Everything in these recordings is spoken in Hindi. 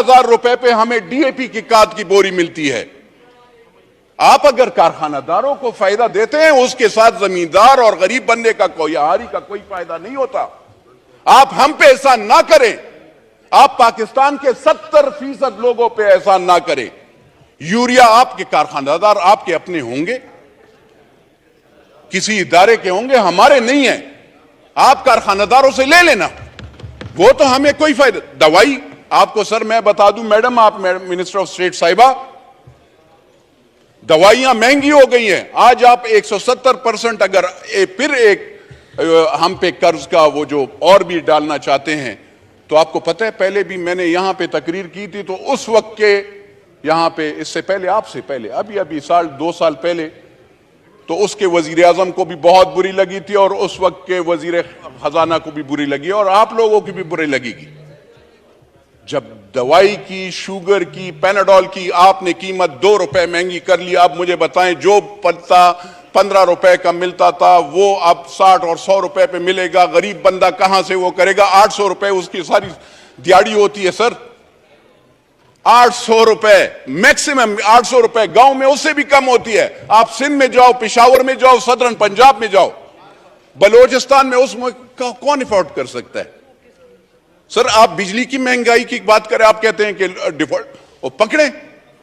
15,000 रुपए पे हमें डीएपी की खाद की बोरी मिलती है। आप अगर कारखानादारों को फायदा देते हैं, उसके साथ जमींदार और गरीब बनने का कोई आहारी का कोई फायदा नहीं होता। आप हम पे एहसान ना करें, आप पाकिस्तान के 70% लोगों पे एहसान ना करें। यूरिया आपके कारखानादार आपके अपने होंगे, किसी इदारे के होंगे, हमारे नहीं है। आप कारखानादारों से ले लेना, वो तो हमें कोई फायदा। दवाई आपको सर मैं बता दूं मैडम, आप मिनिस्टर ऑफ स्टेट साहिबा, दवाइयां महंगी हो गई हैं। आज आप 170% अगर फिर एक हम पे कर्ज का वो जो और भी डालना चाहते हैं, तो आपको पता है पहले भी मैंने यहां पे तकरीर की थी, तो उस वक्त के यहां पे, इससे पहले आपसे पहले अभी साल 2 साल पहले, तो उसके वजीर आजम को भी बहुत बुरी लगी थी और उस वक्त के वजीर खजाना को भी बुरी लगी और आप लोगों की भी बुरी लगेगी। जब दवाई की, शुगर की, पैनाडोल की आपने कीमत 2 रुपए महंगी कर ली, आप मुझे बताएं जो पत्ता 15 रुपए का मिलता था वो अब 60 और 100 रुपए पे मिलेगा। गरीब बंदा कहां से वो करेगा? 800 रुपए उसकी सारी दिहाड़ी होती है सर, 800 रुपए मैक्सिमम, 800 रुपए गांव में उससे भी कम होती है। आप सिंध में जाओ, पेशावर में जाओ, सदरन पंजाब में जाओ, बलोचिस्तान में उसमें कौन अफोर्ड कर सकता है? सर आप बिजली की महंगाई की बात करें, आप कहते हैं कि डिफॉल्ट, वो पकड़े,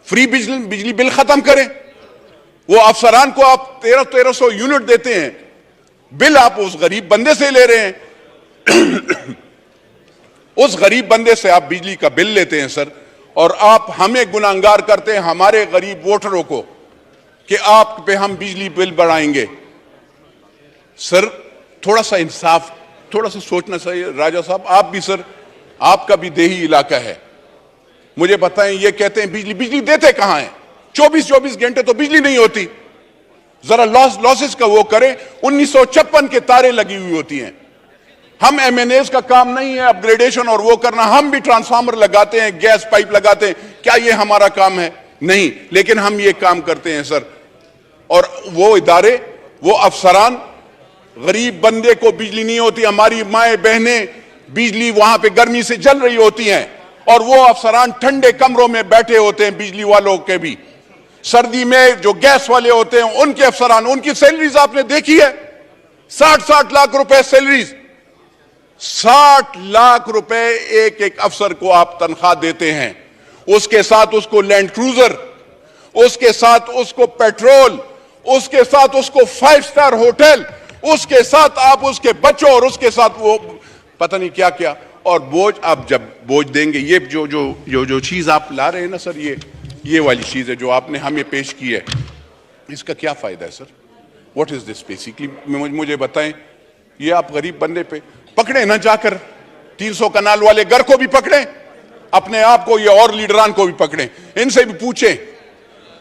फ्री बिजली बिल खत्म करें। वो अफसरान को आप 1300 यूनिट देते हैं, बिल आप उस गरीब बंदे से ले रहे हैं। उस गरीब बंदे से आप बिजली का बिल लेते हैं सर, और आप हमें गुनाहगार करते हैं, हमारे गरीब वोटरों को, कि आप पे हम बिजली बिल बढ़ाएंगे। सर थोड़ा सा इंसाफ, थोड़ा सा सोचना चाहिए। राजा साहब आप भी सर, आपका भी देही इलाका है, मुझे बताएं, ये कहते हैं बिजली देते कहां हैं? 24 घंटे तो बिजली नहीं होती। जरा लॉसेस का वो करें। 1956 के तारे लगी हुई होती हैं। हम एमएनएस का काम नहीं है अपग्रेडेशन और वो करना, हम भी ट्रांसफार्मर लगाते हैं, गैस पाइप लगाते हैं, क्या ये हमारा काम है? नहीं, लेकिन हम ये काम करते हैं सर। और वो इदारे, वो अफसरान, गरीब बंदे को बिजली नहीं होती, हमारी माएं बहनें बिजली वहां पे गर्मी से जल रही होती हैं, और वो अफसरान ठंडे कमरों में बैठे होते हैं, बिजली वालों के भी। सर्दी में जो गैस वाले होते हैं उनके अफसरान, उनकी सैलरीज आपने देखी है, 60 लाख रुपए सैलरीज, 60 लाख रुपए एक एक अफसर को आप तनख्वाह देते हैं। उसके साथ उसको लैंड क्रूजर, उसके साथ उसको पेट्रोल, उसके साथ उसको 5 स्टार होटल, उसके साथ आप उसके बच्चों, और उसके साथ वो पता नहीं क्या क्या। और बोझ, आप जब बोझ देंगे, ये जो चीज आप ला रहे हैं ना सर, ये वाली चीज है जो आपने हमें पेश की है, इसका क्या फायदा है sir? What is this basically? मुझे बताएं। ये आप गरीब बंदे पे पकड़े ना, जाकर 300 कनाल वाले घर को भी पकड़े, अपने आप को, ये और लीडरान को भी पकड़े, इनसे भी पूछे,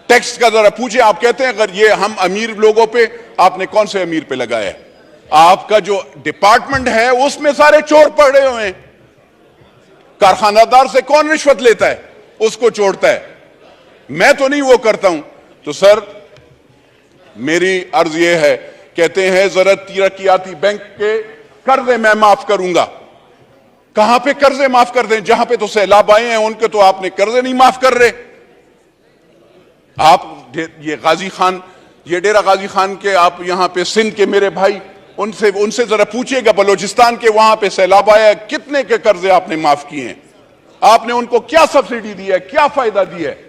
टैक्स का जरा पूछे। आप कहते हैं अगर ये हम अमीर लोगों पे, आपने कौन से अमीर पे लगाया है? आपका जो डिपार्टमेंट है उसमें सारे चोर पड़े हुए हैं। कारखानादार से कौन रिश्वत लेता है? उसको छोड़ता है। मैं तो नहीं वो करता हूं। तो सर मेरी अर्ज ये है, कहते हैं जरा तरक्याती बैंक के कर्जे मैं माफ करूंगा। कहां पे कर्जे माफ कर दें? जहां पे तो सैलाब आए हैं उनके तो आपने कर्जे नहीं माफ कर रहे। आप ये गाजी खान, ये डेरा गाजी खान के, आप यहां पे सिंध के मेरे भाई, उनसे जरा पूछिएगा, बलोचिस्तान के वहां पे सैलाब आया, कितने के कर्जे आपने माफ किए हैं? आपने उनको क्या सब्सिडी दी है, क्या फायदा दिया है?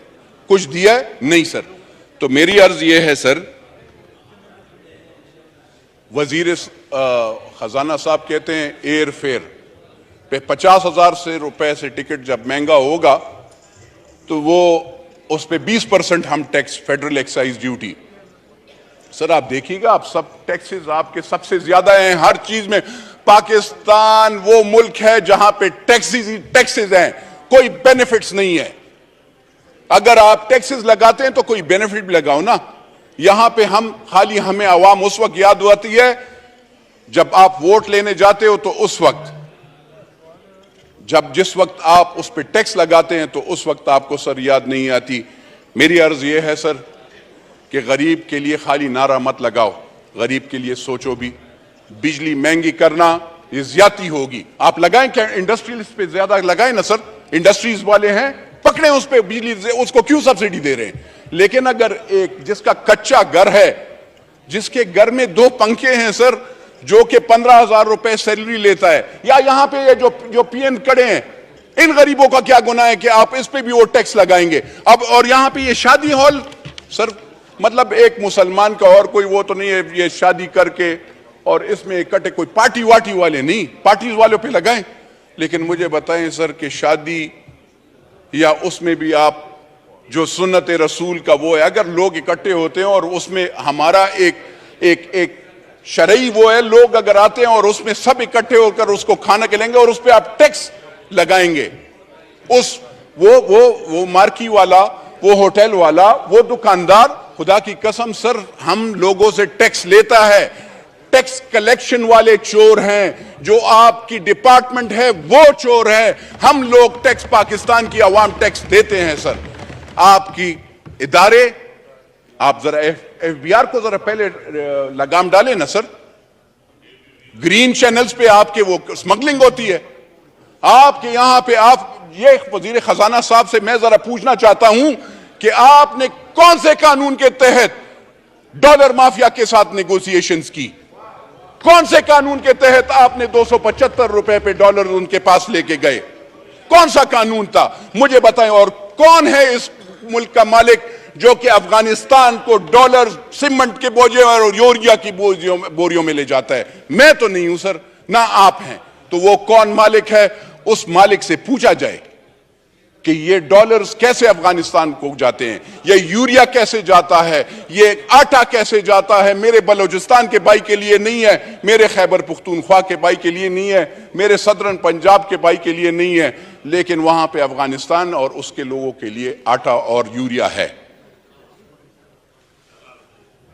कुछ दिया है? नहीं सर। तो मेरी अर्ज यह है सर, वजीर खजाना साहब कहते हैं एयर फेयर पे 50,000 रुपए से टिकट जब महंगा होगा तो वो उस पे 20% हम tax, federal excise duty. Sir आप देखिएगा, आप सब टैक्सेस आपके सबसे ज्यादा हैं हर चीज में। पाकिस्तान वो मुल्क है जहां पे टैक्सेस हैं, कोई बेनिफिट्स नहीं है। अगर आप टैक्सेस लगाते हैं तो कोई बेनिफिट भी लगाओ ना। यहां पे हम खाली, हमें आवाम उस वक्त याद आती है जब आप वोट लेने जाते हो, तो उस वक्त जिस वक्त आप उस पर टैक्स लगाते हैं तो उस वक्त आपको सर याद नहीं आती। मेरी अर्ज यह है सर कि गरीब के लिए खाली नारा मत लगाओ, गरीब के लिए सोचो भी। बिजली महंगी करना ये ज्यादती होगी। आप लगाएं क्या? इंडस्ट्रियलिस्ट पे ज्यादा लगाएं ना सर। इंडस्ट्रीज वाले हैं, पकड़े उस पे बिजली से, उसको क्यों सब्सिडी दे रहे हैं? लेकिन अगर एक जिसका कच्चा घर है, जिसके घर में 2 पंखे हैं सर, जो कि 15,000 रुपए सैलरी लेता है, या यहां पे ये जो पीएन खड़े हैं, इन गरीबों का क्या गुनाह है कि आप इस पे भी वो टैक्स लगाएंगे? अब और यहां पे ये शादी हॉल सर, मतलब एक मुसलमान का और कोई वो तो नहीं है, ये शादी करके और इसमें इकट्ठे कोई पार्टी वाटी वाले नहीं, पार्टीज वालों पे लगाएं। लेकिन मुझे बताएं सर कि शादी या उसमें भी आप जो सुन्नत रसूल का वो है, अगर लोग इकट्ठे होते हैं और उसमें हमारा एक शरई वो है, लोग अगर आते हैं और उसमें सब इकट्ठे होकर उसको खाना खिलाएंगे और उस पर आप टैक्स लगाएंगे, उस वो मार्की वाला, वो होटल वाला, वो दुकानदार, खुदा की कसम सर हम लोगों से टैक्स लेता है। टैक्स कलेक्शन वाले चोर हैं, जो आपकी डिपार्टमेंट है वो चोर है। हम लोग टैक्स, पाकिस्तान की आवाम टैक्स देते हैं सर। आपकी इदारे, आप जरा एफबीआर को जरा पहले लगाम डालें ना सर। ग्रीन चैनल्स पे आपके वो स्मगलिंग होती है, आपके यहां पे आप ये वजीर खजाना साहब से मैं जरा पूछना चाहता हूं कि आपने कौन से कानून के तहत डॉलर माफिया के साथ नेगोशिएशंस की? कौन से कानून के तहत आपने 275 रुपए पे डॉलर उनके पास लेके गए? कौन सा कानून था मुझे बताएं। और कौन है इस मुल्क का मालिक जो कि अफगानिस्तान को डॉलर सीमेंट के बोझे और यूरिया की बोरियों में ले जाता है? मैं तो नहीं हूं सर, ना आप हैं। तो वो कौन मालिक है, उस मालिक से पूछा जाए कि ये डॉलर्स कैसे अफगानिस्तान को जाते हैं, ये यूरिया कैसे जाता है, ये आटा कैसे जाता है। मेरे बलोचिस्तान के भाई के लिए नहीं है, मेरे खैबर पुख्तूनख्वा के भाई के लिए नहीं है, मेरे सदरन पंजाब के भाई के लिए नहीं है, लेकिन वहां पे अफगानिस्तान और उसके लोगों के लिए आटा और यूरिया है।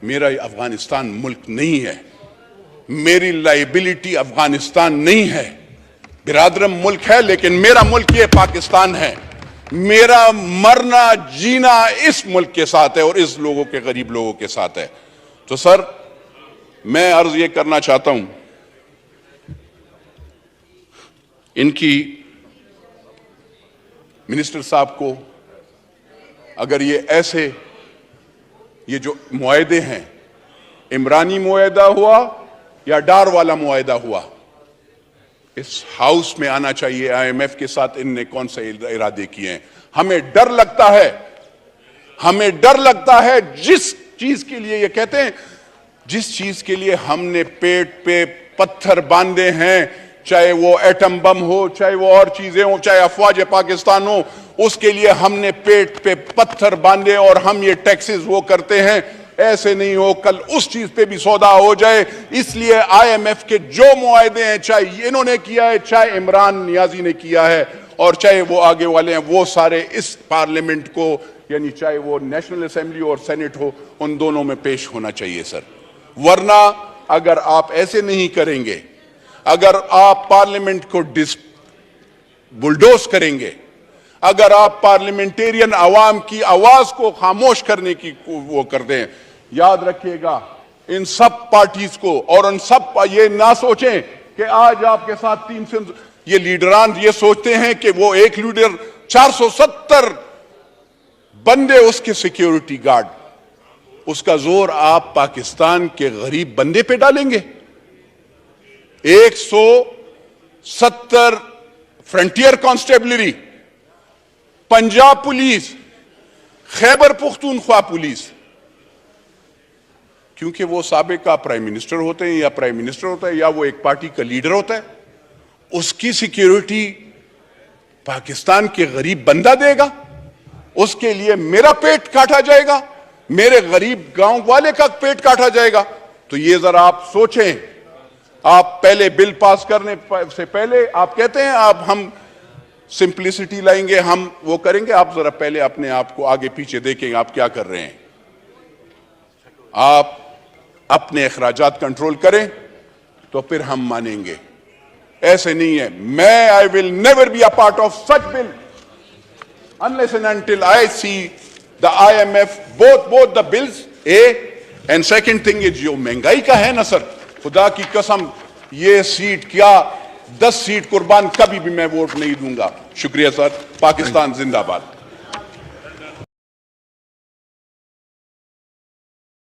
मेरा अफगानिस्तान मुल्क नहीं है, मेरी लाइबिलिटी अफगानिस्तान नहीं है। बिरादरम मुल्क है, लेकिन मेरा मुल्क ये पाकिस्तान है। मेरा मरना जीना इस मुल्क के साथ है और इस लोगों के, गरीब लोगों के साथ है। तो सर मैं अर्ज ये करना चाहता हूं, इनकी मिनिस्टर साहब को, अगर ये ऐसे ये जो मुआहदे हैं, इमरानी मुआहदा हुआ या डार वाला मुआहदा हुआ, इस हाउस में आना चाहिए। आईएमएफ के साथ इनने कौन से इरादे किए हैं? हमें डर लगता है, हमें डर लगता है जिस चीज के लिए ये कहते हैं, जिस चीज के लिए हमने पेट पे पत्थर बांधे हैं, चाहे वो एटम बम हो, चाहे वो और चीजें हो, चाहे अफवाज पाकिस्तान हो, उसके लिए हमने पेट पे पत्थर बांधे और हम ये टैक्सेस वो करते हैं। ऐसे नहीं हो कल उस चीज पे भी सौदा हो जाए। इसलिए आईएमएफ के जो मुआहदे हैं, चाहे इन्होंने किया है, चाहे इमरान नियाजी ने किया है, और चाहे वो आगे वाले हैं, वो सारे इस पार्लियामेंट को, यानी चाहे वो नेशनल असेंबली और सेनेट हो, उन दोनों में पेश होना चाहिए सर। वरना अगर आप ऐसे नहीं करेंगे, अगर आप पार्लियामेंट को बुलडोज करेंगे, अगर आप पार्लियामेंटेरियन आवाम की आवाज को खामोश करने की वो कर दें, याद रखिएगा इन सब पार्टीज को, और उन सब ये ना सोचें कि आज आपके साथ 300 ये लीडरान ये सोचते हैं कि वो एक लीडर 470 बंदे उसके सिक्योरिटी गार्ड, उसका जोर आप पाकिस्तान के गरीब बंदे पे डालेंगे। 170 frontier constabulary, Punjab police, Khyber Pakhtunkhwa police, क्योंकि वो साबिका प्राइम मिनिस्टर होते हैं या प्राइम मिनिस्टर होता है या वो एक पार्टी का लीडर होता है, उसकी सिक्योरिटी पाकिस्तान के गरीब बंदा देगा। उसके लिए मेरा पेट काटा जाएगा, मेरे गरीब गांव वाले का पेट काटा जाएगा। तो ये जरा आप सोचें। आप पहले बिल पास करने से पहले आप कहते हैं आप हम सिंप्लिसिटी लाएंगे, हम वो करेंगे। आप जरा पहले अपने आप को आगे पीछे देखेंगे आप क्या कर रहे हैं। आप अपने अखराजात कंट्रोल करें तो फिर हम मानेंगे। ऐसे नहीं है। मैं I will never be a part of such bill unless and until I see the IMF both the bills and second thing is जो महंगाई का है ना सर, खुदा की कसम ये सीट क्या 10 सीट कुर्बान कभी भी मैं वोट नहीं दूंगा। शुक्रिया सर। पाकिस्तान जिंदाबाद।